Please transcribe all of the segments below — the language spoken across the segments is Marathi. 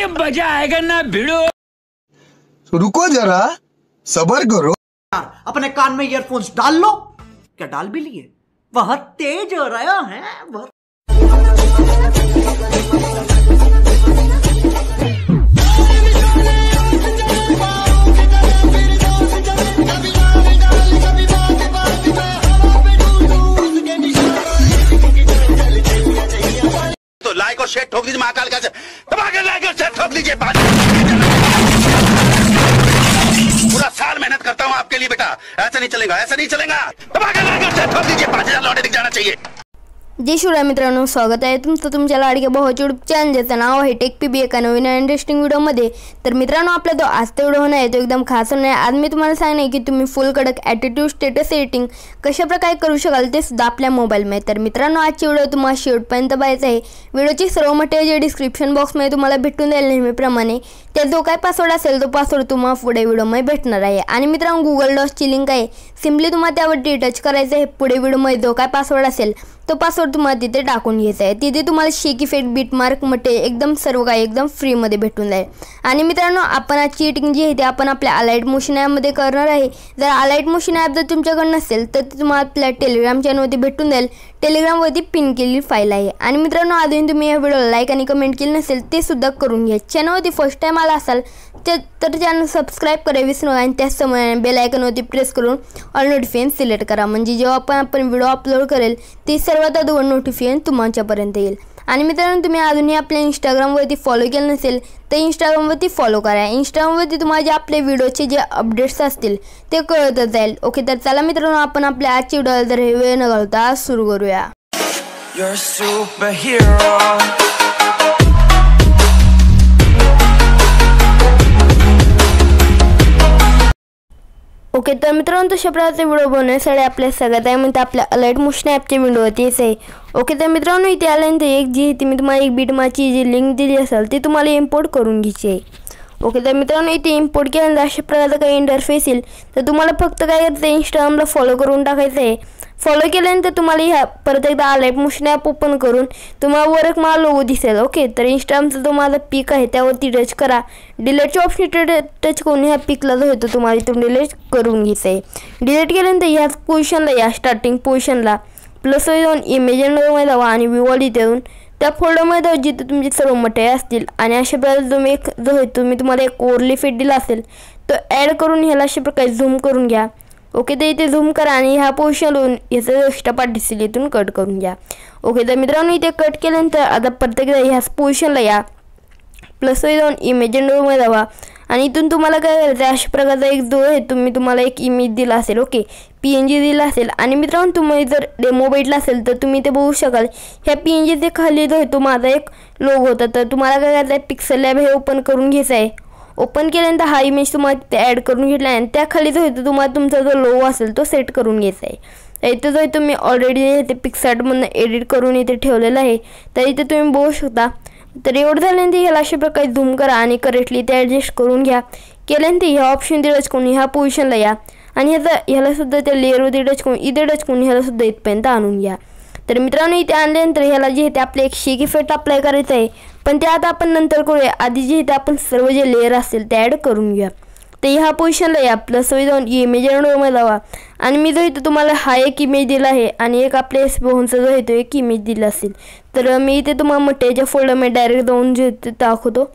अभी मजा आएगा ना भिड़ो। रुको जरा, सब्र करो। अपने कान में ईयरफोन्स डाल लो। क्या डाल भी लिए? बहुत तेज हो रहा है बहुत। तो लाइक और शेयर ठोक दीजिए महाकाल का लाइक और शेयर ठोक दीजिए। पूरा साल मेहनत करता हूँ आपके लिए बेटा, ऐसा नहीं चलेगा, ऐसा नहीं चलेगा। लाइक और शेयर ठोक दीजिए, 5000 लौटे दिख जाना चाहिए। जय शिवराय मित्रांनो, स्वागत आहे तुमचं तुमच्या लाडक्या भावाच्या यूट्यूब चॅनल ज्याचं नाव आहे टेक एका नवीन इंटरेस्टिंग व्हिडिओमध्ये। तर मित्रांनो, आपला जो आजचा व्हिडिओ होणार आहे तो एकदम खास होणार आहे। आज मी तुम्हाला सांगणार आहे की तुम्ही फुल कडक ॲटिट्यूड स्टेटस एडिटिंग कशा प्रकारे करू शकाल ते सुद्धा आपल्या मोबाईलमध्ये। तर मित्रांनो, आजची व्हिडिओ तुम्हाला शेवटपर्यंत बघायचा आहे। व्हिडिओची सर्व मटेरियल डिस्क्रिप्शन बॉक्समध्ये तुम्हाला भेटून जाईल नेहमीप्रमाणे। त्या जो काय पासवर्ड असेल तो पासवर्ड तुम्हाला पुढे व्हिडिओमध्ये भेटणार आहे। आणि मित्रांनो, गुगल डॉक्सची लिंक आहे, सिम्पली तुम्हाला त्यावरती टच करायचं आहे। पुढे व्हिडिओमध्ये जो काय पासवर्ड असेल तो पासवर्ड तुम्हाला तिथे टाकून घ्यायचा आहे। तिथे तुम्हाला शेक इफेक्ट बीटमार्क मटे एकदम सर्व काही एकदम फ्रीमध्ये भेटून जाईल। आणि मित्रांनो, आपण आजची एडिटिंग जी आहे ते आपण आपल्या अलाइट मोशन ॲपमध्ये करणार आहे। जर अलाइट मोशन ॲप जर तुमच्याकडे नसेल तर तुम्हाला आपल्या टेलिग्राम चॅनलवरती भेटून जाईल। टेलिग्रामवरती पिन केलेली फाईल आहे। आणि मित्रांनो, अजून तुम्ही या व्हिडिओला लाईक आणि कमेंट केली नसेल ते सुद्धा करून घ्या। चॅनलवरती फर्स्ट टाइम आला असाल तर चॅनल सबस्क्राईब करायला विसरू नका आणि त्याच समोर बेल आयकॉनवरती प्रेस करून ऑल नोटिफिकेशन सिलेक्ट करा, म्हणजे जेव्हा आपण व्हिडिओ अपलोड करेल ते सर्वात अगोदर नोटिफिकेशन तुमच्यापर्यंत येईल। आणि मित्रांनो, तुम्ही अजूनही आपल्या इंस्टाग्रामवरती फॉलो केलं नसेल तर इंस्टाग्रामवरती फॉलो करा। इंस्टाग्रामवरती तुम्हाला जे आपले व्हिडिओचे जे अपडेट्स असतील ते कळतच जाईल। ओके, तर चला मित्रांनो, आपण आपल्या आजची व्हिडिओला तर वेळ न घालवता सुरू करूया। ओके, तर मित्रांनो, तशा प्रकारचे व्हिडिओ बनवण्यासाठी आपल्या सगळ्यात आहे म्हणजे आपल्या अलाइट मोशन ॲपच्या व्हिडिओवरती यायचं आहे। ओके, तर मित्रांनो, इथे आल्यानंतर एक जी ती मी तुम्हाला एक बीटमार्कची जी लिंक दिली असेल ती तुम्हाला इम्पोर्ट करून घ्यायची आहे। ओके, तर मित्रांनो, इथे इम्पोर्ट केल्यानंतर अशा प्रकारचा काही इंटरफेस येईल। तर तुम्हाला फक्त काय करायचं आहे, इंस्टाग्रामला फॉलो करून टाकायचं आहे। फॉलो केल्यानंतर तुम्हाला ह्या परत एकदा अलाइट मोशन ॲप ओपन करून तुम्हाला वर एक मला लोगो दिसेल। ओके, तर इंस्टाग्रामचा जो माझा पिक आहे त्यावरती टच करा। डिलीटच्या ऑप्शन टच करून ह्या पिकला जो होतो तुम्हाला इथून डिलीट करून घ्यायचं आहे। डिलीट केल्यानंतर ह्या पोझिशनला या स्टार्टिंग पोझिशनला प्लस जाऊन इमेजमध्ये जावा आणि विवॉल इथे येऊन त्या फोल्डरमध्ये जाऊ जिथे तुमचे सर्व मटेरियल असतील। आणि अशा प्रकारे तुम्ही एक जो आहे तुम्हाला एक ओव्हरले फिट दिला असेल तो ॲड करून ह्याला अशा प्रकारे झूम करून घ्या। ओके, तर इथे झूम करा आणि ह्या पोझिशनवरून याचं एक्स्ट्रा पार्ट दिसेल इथून कट करून घ्या। ओके, तर मित्रांनो, इथे कट केल्यानंतर आता प्रत्येक ह्याच पोझिशनला या प्लस जाऊन इमेजमध्ये जावा आणि इथून तुम्हाला काय करायचं आहे, अशा प्रकारचा एक जो आहे तुम्हाला एक इमेज दिला असेल। ओके, PNG दिला असेल। आणि मित्रांनो, तुम्ही जर डेमो भेटला असेल तर तुम्ही ते बघू शकाल ह्या PNGचे खाली जो आहे तो माझा एक लोगो होता। तर तुम्हाला काय करायचं आहे, पिक्सल लॅब हे ओपन करून घ्यायचं आहे। ओपन केल्यानंतर हा इमेज तुम्हाला ते ॲड करून घेतला आहे आणि त्याखाली जो आहे तुम्हाला तुमचा जो लोगो असेल तो सेट करून घ्यायचा आहे। इथे जो आहे तुम्ही ऑलरेडी ते पिक्सार्टमधून एडिट करून इथे ठेवलेलं आहे, तर इथे तुम्ही बघू शकता। तर एवढं झाल्यानंतर ह्याला अशा प्रकारे झूम करा आणि करेक्टली ते ॲडजस्ट करून घ्या। केल्यानंतर ह्या ऑप्शन टच करून ह्या पोझिशनला या आणि ह्याला सुद्धा त्या लेअरवरती टच करून इथे टच करून ह्याला सुद्धा इथपर्यंत आणून घ्या। तर मित्रांनो, इथे आणल्यानंतर ह्याला जे आहे ते आपले एक शेक इफेक्ट अप्लाय करायचं आहे, पण ते आता आपण नंतर करूया। आधी जे आहे ते आपण सर्व जे लेअर असतील ते ॲड करून घ्या। तर ह्या पोझिशनला या प्लस जाऊन इमेजमध्ये जावा आणि मी जो इथे तुम्हाला हा एक इमेज दिला आहे आणि एक आपल्या स्पोनचा जो आहे तो एक इमेज दिला असेल। तर मी इथे तुम्हाला मटेरियलच्या फोल्डरमध्ये डायरेक्ट जाऊन जे ते दाखवतो।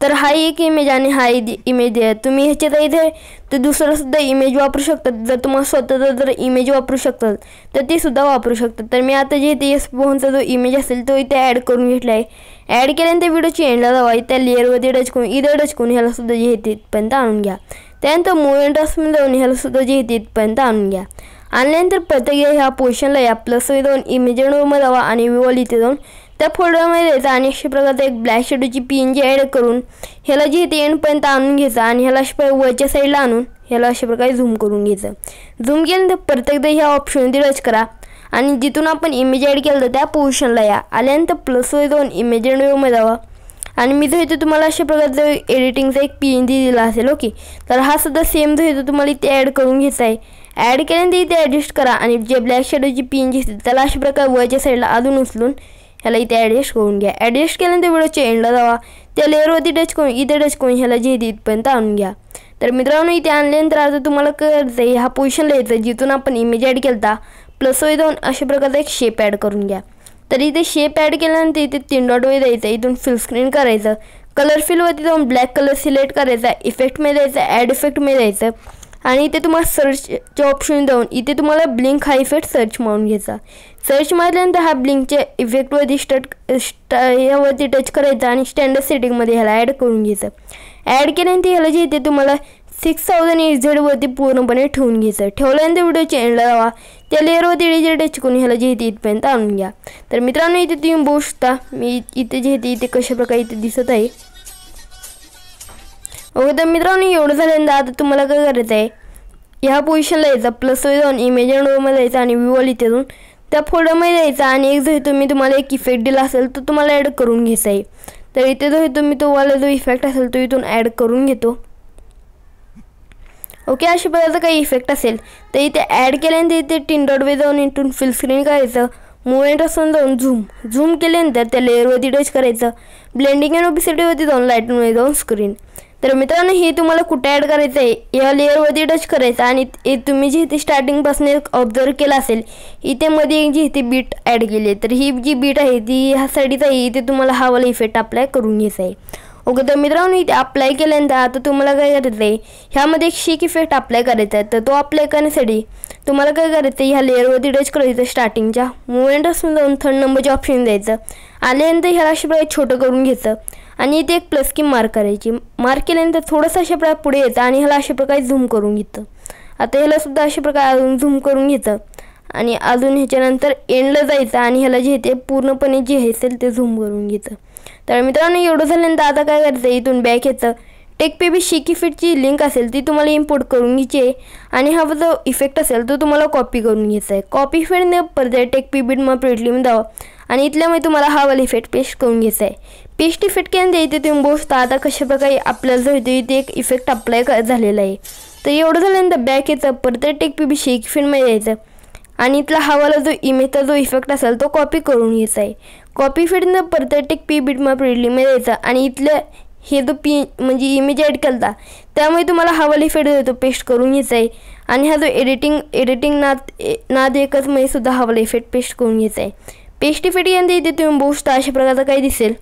तर हा एक इमेज आणि हा इमेज आहे। तुम्ही ह्याच्यात इथे तर दुसरं सुद्धा इमेज वापरू शकतात। जर तुम्हाला स्वतःचा जर इमेज वापरू शकतात तर ते सुद्धा वापरू शकतात। तर मी आता जे ते स्पोनचा जो इमेज असेल तो इथे ॲड करून घेतला आहे। ॲड केल्यानंतर व्हिडिओची एंडला जावा, त्या लेअरवरती टच करून इथे टच करून ह्याला सुद्धा जे आहे तिथपर्यंत आणून घ्या। त्यानंतर मूव्ह टास्कमध्ये जाऊन ह्याला सुद्धा जे आहे तिथपर्यंत आणून घ्या। आणल्यानंतर प्रत्येक ह्या पोझिशनला या प्लस जाऊन इमेजमध्ये जावा आणि विवॉल इथे जाऊन त्या फोल्डरमध्ये द्यायचा आणि अशा प्रकारचा एक ब्लॅक शेडोची PNG ॲड करून ह्याला जे ते एंडपर्यंत आणून घ्यायचं आणि ह्याला अशा प्रकारे वरच्या साईडला आणून ह्याला अशा प्रकारे झूम करून घ्यायचं। झूम केल्यानंतर प्रत्येकदा ह्या ऑप्शनमध्ये टच करा आणि जिथून आपण इमेज ॲड केलं तर त्या पोझिशनला या। आल्यानंतर प्लस जाऊन इमेजमध्ये जावा आणि मी जो इथे तुम्हाला अशा प्रकारचा एडिटिंगचा एक PNG दिला असेल। ओके, तर हा सुद्धा सेम जो इथे तुम्हाला इथे ॲड करून घ्यायचा आहे। ॲड केल्यानंतर इथे ॲडजस्ट करा आणि जे ब्लॅक शेडोची PNG असते त्याला अशा प्रकारे वरच्या साईडला अजून उचलून ह्याला इथे ॲडजस्ट करून घ्या. ॲडजस्ट केल्यानंतर व्हिडिओच्या एंडला जावा, त्या लेअरवरती टच करून इथे टच करून ह्याला जे इथपर्यंत आणून घ्या. तर मित्रांनो इथे आणल्यानंतर आता तुम्हाला करायचं आहे ह्या पोझिशनला यायचं जिथून आपण इमेज ॲड केला प्लस वे जाऊन अशा प्रकारचा एक शेप ॲड करून घ्या. तर इथे शेप ॲड केल्यानंतर इथे 3 डॉट वे द्यायचं, इथून फुल स्क्रीन करायचं, कलर फिलवरती जाऊन ब्लॅक कलर सिलेक्ट करायचा, इफेक्टमध्ये द्यायचं, ॲड इफेक्टमध्ये द्यायचं आणि इथे तुम्हाला सर्चच्या ऑप्शन जाऊन इथे तुम्हाला ब्लिंक हा इफेक्ट सर्च मारून घ्यायचा. सर्च मारल्यानंतर हा ब्लिंकच्या इफेक्टवरती यावरती टच करायचा आणि स्टँडर्ड सेटिंगमध्ये ह्याला ॲड करून घ्यायचं. ॲड केल्यानंतर ह्याला जे इथे तुम्हाला 6000 वरती पूर्णपणे ठेवून घ्यायचं. ठेवल्यानंतर व्हिडिओच्या एंडला जावा, त्या लेअरवरती जे टच करून ह्याला जे इथपर्यंत आणून घ्या. तर मित्रांनो इथे तुम्ही बघू शकता मी इथे जे इथे कशा प्रकारे इथे दिसत आहे. ओके तर मित्रांनो एवढं झाल्यानंतर आता तुम्हाला काय करायचं आहे ह्या पोझिशनला यायचं, प्लस जाऊन इमेज अँड मध्ये जायचं आणि व्ह्यूवर इथे जाऊन त्या फोल्डरमध्ये जायचं आणि एक जो तुम्ही तुम्हाला एक इफेक्ट दिला असेल तो तुम्हाला ॲड करून घ्यायचा आहे. तर इथे जो तुम्ही तुम्हाला जो इफेक्ट असेल तो इथून ॲड करून घेतो. ओके अशा प्रकारचा काही इफेक्ट असेल तर इथे ॲड केल्यानंतर इथे 3 डॉट वे जाऊन इथून फुल स्क्रीन करायचं, मुवमेंट असून जाऊन झूम केल्यानंतर त्या लेअरवरती टच करायचं, ब्लेंडिंग अँड ओपेसिटीवरती जाऊन लाईटमध्ये जाऊन स्क्रीन. तर मित्रांनो हे तुम्हाला कुठे ॲड करायचं आहे या लेअरवरती टच करायचं आणि तुम्ही जे इथे स्टार्टिंगपासून ऑब्झर्व केलं असेल इथे मध्ये एक जी इथे बीट ॲड केली आहे, तर ही जी बीट आहे ती ह्या साईडीच आहे, इथे तुम्हाला हा वाला इफेक्ट अप्लाय करून घ्यायचा आहे. ओके तर मित्रांनो इथे अप्लाय केल्यानंतर आता तुम्हाला काय करायचं आहे ह्यामध्ये एक शेक इफेक्ट अप्लाय करायचा आहे. तर तो अप्लाय करण्यासाठी तुम्हाला काय करायचं आहे ह्या लेअरवरती टच करायचं, स्टार्टिंगच्या मुवमेंट असून जाऊन 3rd नंबरचे ऑप्शन द्यायचं, आल्यानंतर ह्याला अशा प्रकारे छोटं करून घ्यायचं आणि इथे एक प्लस की मार्क करायची. मार्क केल्यानंतर थोडंसं अशा प्रकारे पुढे यायचं आणि ह्याला अशा प्रकारे झूम करून घेतं. आता ह्याला सुद्धा अशा प्रकारे अजून झूम करून घ्यायचं आणि अजून ह्याच्यानंतर एंडला जायचं आणि ह्याला जे ते पूर्णपणे जे असेल ते झूम करून घ्यायचं. तर मित्रांनो एवढं झाल्यानंतर आता काय करायचं इथून बॅक यायचं, टेक शेक इफेक्टची लिंक असेल ती तुम्हाला इम्पोर्ट करून घ्यायची आहे आणि हा जो इफेक्ट असेल तो तुम्हाला कॉपी करून घ्यायचा आहे. कॉपी इफेक्ट परत टेक प्रीसेटमध्ये जावं आणि इथल्यामध्ये तुम्हाला हा वाला इफेक्ट पेस्ट करून घ्यायचा आहे. पेस्ट इफेक्ट केल्यानंतर इथे तुम्ही बघता आता कशा प्रकारे आपल्याला जो इथे एक इफेक्ट अप्लाय झालेला आहे. तर एवढं झाल्यानंतर बॅक यायचं, परत टेक शेक इफेक्टमध्ये यायचं आणि इथला हा वाला जो इमेजचा जो इफेक्ट असेल तो कॉपी करून घ्यायचा आहे. कॉपी इफेक्टनं परत टेक प्रीसेटमध्ये यायचं आणि इथलं हे जो म्हणजे इमेज ॲड केला त्यामुळे तुम्हाला हा वाला इफेक्ट देतो पेस्ट करून घ्यायचा आहे आणि हा जो एडिटिंग नाद एकच मध्ये सुद्धा हा वाला इफेक्ट पेस्ट करून घ्यायचा आहे. पेस्ट इफेक्ट यानंतर इथे तुम्ही बघू शकता अशा प्रकारचा काही दिसेल.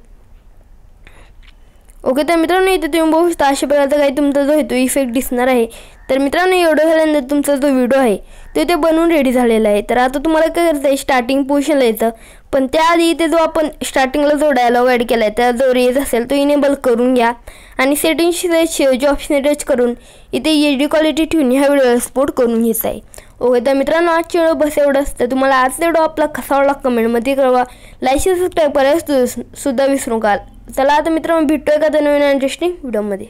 ओके तर मित्रांनो इथे तुम्ही बघू शकता अशा प्रकारचा काही तुमचा जो आहे तो इफेक्ट दिसणार आहे. तर मित्रांनो एवढं झाल्यानंतर तुमचा जो व्हिडिओ आहे तो इथे बनवून रेडी झालेला आहे. तर आता तुम्हाला काय करायचं आहे स्टार्टिंग पोझिशनला यायचं, पण त्याआधी इथे जो आपण स्टार्टिंगला जो डायलॉग ॲड केला आहे त्या जो रेज असेल तो इनेबल करून घ्या आणि सेटिंग्सचे जो ऑप्शन टच करून इथे HD क्वालिटी ठेवून ह्या व्हिडिओला सपोर्ट करून घ्यायचा आहे. ओके तर मित्रांनो आजची व्हिडिओ बस एवढंच. तर तुम्हाला आजचा व्हिडिओ आपला कसा वाटला कमेंटमध्ये कळवा, लाईक सबस्क्राईब करायला सुद्धा विसरू नका. चला आता मित्रांनो भेटूया एखाद्या नवीन इंटरेस्टिंग व्हिडिओमध्ये.